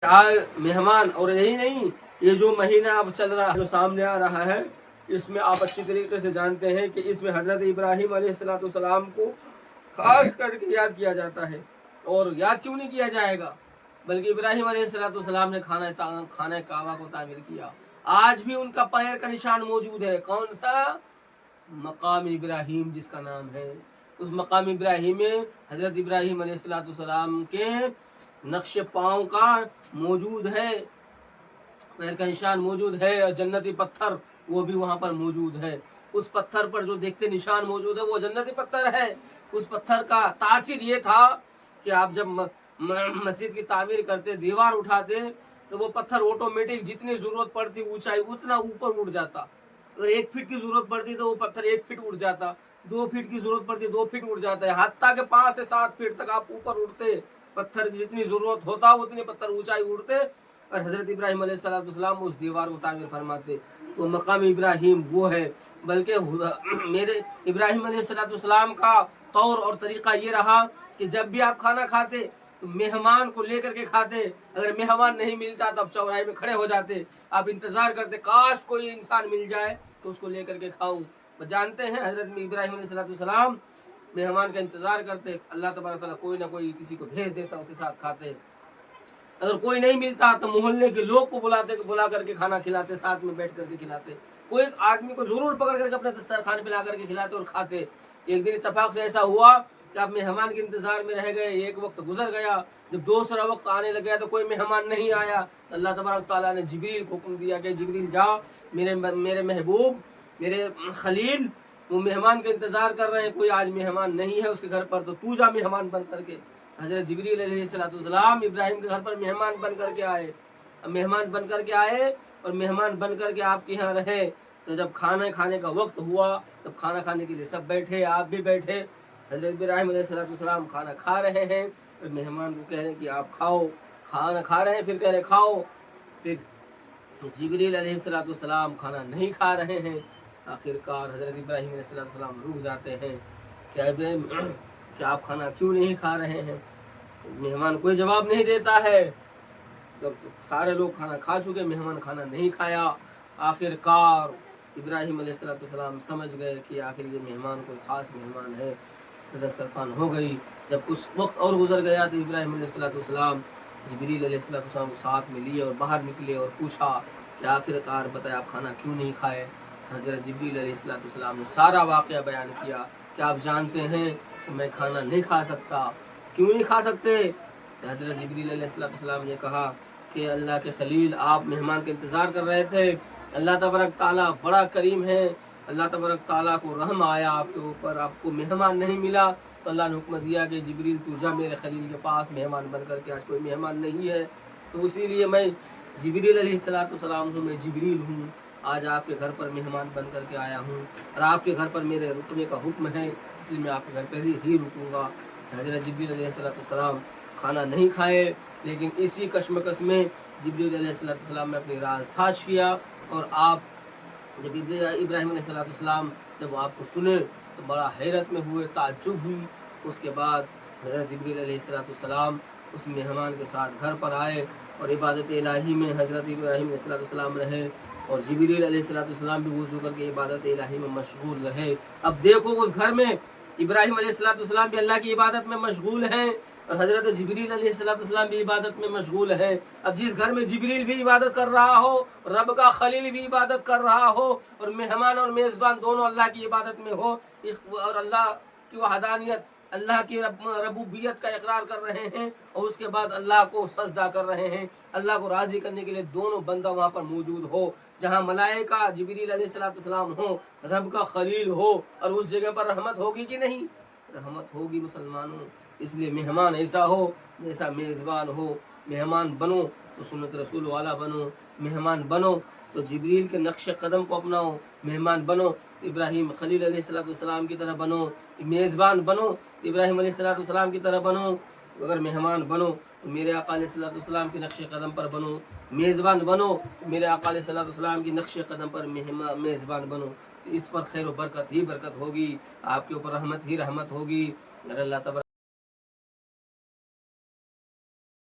मेहमान। और यही नहीं, ये जो महीना अब चल रहा है, जो सामने आ रहा है, इसमें आप अच्छी तरीके से जानते हैं कि इसमें हज़रत इब्राहीम अलैहिस्सलाम को खास करके याद किया जाता है। और याद क्यों नहीं किया जाएगा, बल्कि इब्राहीम अलैहिस्सलाम ने खाना काबा को तामीर किया। आज भी उनका पैर का निशान मौजूद है। कौन सा? मकाम इब्राहीम जिसका नाम है। उस मकाम इब्राहीम में हज़रत इब्राहीम अलैहिस्सलाम के नक्श पाँव का मौजूद है, पैर का निशान मौजूद है। और जन्नती पत्थर वो भी वहाँ पर मौजूद है। उस पत्थर पर जो देखते निशान मौजूद है वो जन्नती पत्थर है। उस पत्थर का तासीर ये था कि आप जब मस्जिद की तामीर करते, दीवार उठाते, तो वो पत्थर ऑटोमेटिक जितनी ज़रूरत पड़ती ऊंचाई उतना ऊपर उड़ जाता। अगर 1 फीट की ज़रूरत पड़ती तो वो पत्थर 1 फीट उड़ जाता, 2 फीट की ज़रूरत पड़ती 2 फीट उड़ जाता है, हत्ता के 5 से 7 फीट तक आप ऊपर उड़ते। पत्थर की जितनी ज़रूरत होता उतने पत्थर ऊंचाई उड़ते और हज़रत इब्राहीम अलैहिस्सलाम उस दीवार को तामीर फरमाते। तो मकाम इब्राहीम वो है। बल्कि मेरे इब्राहीम अलैहिस्सलाम का तौर और तरीक़ा ये रहा कि जब भी आप खाना खाते तो मेहमान को लेकर के खाते। अगर मेहमान नहीं मिलता तब चौराहे में खड़े हो जाते, आप इंतज़ार करते काश कोई इंसान मिल जाए तो उसको लेकर के खाऊं। तो जानते हैं हज़रत इब्राहीम अलैहिस्सलाम मेहमान का इंतज़ार करते, अल्लाह तबारक व तआला कोई ना कोई किसी को भेज देता, उसके साथ खाते। अगर कोई नहीं मिलता तो मोहल्ले के लोग को बुला करके खाना खिलाते, साथ में बैठ करके खिलाते। कोई एक आदमी को जरूर पकड़ करके अपने दस्तरखान पे ला करके खिलाते और खाते। एक दिन इत्तेफाक से ऐसा हुआ कि आप मेहमान के इंतजार में रह गए, एक वक्त गुजर गया, जब दूसरा वक्त आने लग गया तो कोई मेहमान नहीं आया। तो अल्लाह तबारक तआला ने जिब्रील को हुक्म दिया कि जिब्रील जाओ, मेरे महबूब, मेरे खलील वो मेहमान का इंतजार कर रहे हैं, कोई आज मेहमान नहीं है उसके घर पर, तो तू जा मेहमान बन करके। हज़रत जिब्रील अलैहिस्सलाम इब्राहीम के घर पर मेहमान बन करके आए। मेहमान बन करके आए और मेहमान बन करके आपके यहाँ रहे। तो जब खाना खाने का वक्त हुआ तब खाना खाने के लिए सब बैठे, आप भी बैठे। हज़रत इब्राहीम अलैहिस्सलाम खाना खा रहे हैं और मेहमान को कह रहे हैं कि आप खाओ। खाना खा रहे हैं, फिर कह रहे खाओ। फिर जिब्रील अलैहिस्सलाम खाना नहीं खा रहे हैं। आखिरकार हज़रत इब्राहीम अलैहिस्सलाम रुक जाते हैं, क्या आप खाना क्यों नहीं खा रहे हैं? मेहमान कोई जवाब नहीं देता है। जब सारे लोग खाना खा चुके, मेहमान खाना नहीं खाया। आखिरकार इब्राहीम अलैहिस्सलाम समझ गए कि आखिर ये मेहमान कोई ख़ास मेहमान है। दस्तरखान हो गई। जब कुछ वक्त और गुजर गया तो इब्राहीम अलैहिस्सलाम जिब्रील अलैहिस्सलाम को साथ में लिए और बाहर निकले और पूछा कि आखिरकार बताए आप खाना क्यों नहीं खाए? हज़रत जिब्रील अलैहिस्सलाम ने सारा वाक़या बयान किया कि आप जानते हैं कि मैं खाना नहीं खा सकता। क्यों नहीं खा सकते? हज़रत जिब्रील अलैहिस्सलाम ने कहा कि अल्लाह के खलील, आप मेहमान का इंतज़ार कर रहे थे। अल्लाह तबारक ताला बड़ा करीम है। अल्लाह तबारक ताला को रहम आया आपके ऊपर, आपको मेहमान नहीं मिला तो अल्लाह ने हुक्म दिया कि जिब्रील तू जा मेरे खलील के पास मेहमान बन करके, आज कोई मेहमान नहीं है। तो इसीलिए मैं जिब्रील अलैहिस्सलाम हूँ, मैं जिब्रील हूँ, आज आपके घर पर मेहमान बन करके आया हूँ और आपके घर पर मेरे रुकने का हुक्म है, इसलिए मैं आपके घर पर ही रुकूँगा। हज़रत जिब्रील अलैहिस्सलाम खाना नहीं खाए, लेकिन इसी कशमकश में जिब्रील अलैहिस्सलाम ने अपनी राज फाश किया। और आप जब इब्राहीम अलैहिस्सलाम जब आपको सुने तो बड़ा हैरत में हुए, ताज्जुब हुई। उसके बाद हज़रत जिब्रील अलैहिस्सलाम उस मेहमान के साथ घर पर आए और इबादत इलाही में हज़रत इब्राहीम अलैहिस्सलाम रहे और जिब्रील अलैहिस्सलाम भी वज़ू करके इबादत इलाही में मशगूल रहे। अब देखो उस घर में इब्राहीम अलैहिस्सलाम भी अल्लाह की इबादत में मशगूल हैं और हज़रत जिब्रील अलैहिस्सलाम भी इबादत में मशगूल है। अब जिस घर में जिब्रील भी इबादत कर रहा हो, रब का खलील भी इबादत कर रहा हो और मेहमान और मेज़बान दोनों अल्लाह की इबादत में हो, और अल्लाह की वहदानियत, अल्लाह की रबूबियत का इकरार कर रहे हैं और उसके बाद अल्लाह को सजदा कर रहे हैं, अल्लाह को राज़ी करने के लिए दोनों बंदा वहाँ पर मौजूद हो, जहाँ मलाइका जिब्रील अलैहिस्सलाम हो, रब का खलील हो, और उस जगह पर रहमत होगी कि नहीं? रहमत होगी मुसलमानों। इसलिए मेहमान ऐसा हो जैसा मेज़बान हो। मेहमान बनो तो सुन्नत रसूल वाला बनो, मेहमान बनो तो जिब्रील के नक्श कदम को अपनाओ, मेहमान बनो तो इब्राहीम खलील अलैहिस्सलाम की तरह बनो, मेज़बान बनो तो इब्राहीम अलैहिस्सलाम की तरह बनो। अगर मेहमान बनो तो मेरे आका अलैहिस्सलाम के नक्श कदम पर बनो, मेज़बान बनो तो मेरे आका अलैहिस्सलाम की नक्श कदम पर मेज़बान बनो। तो इस पर खैर व बरकत ही बरकत होगी, आपके ऊपर रहमत ही रहमत होगी। अल्लाह तबारक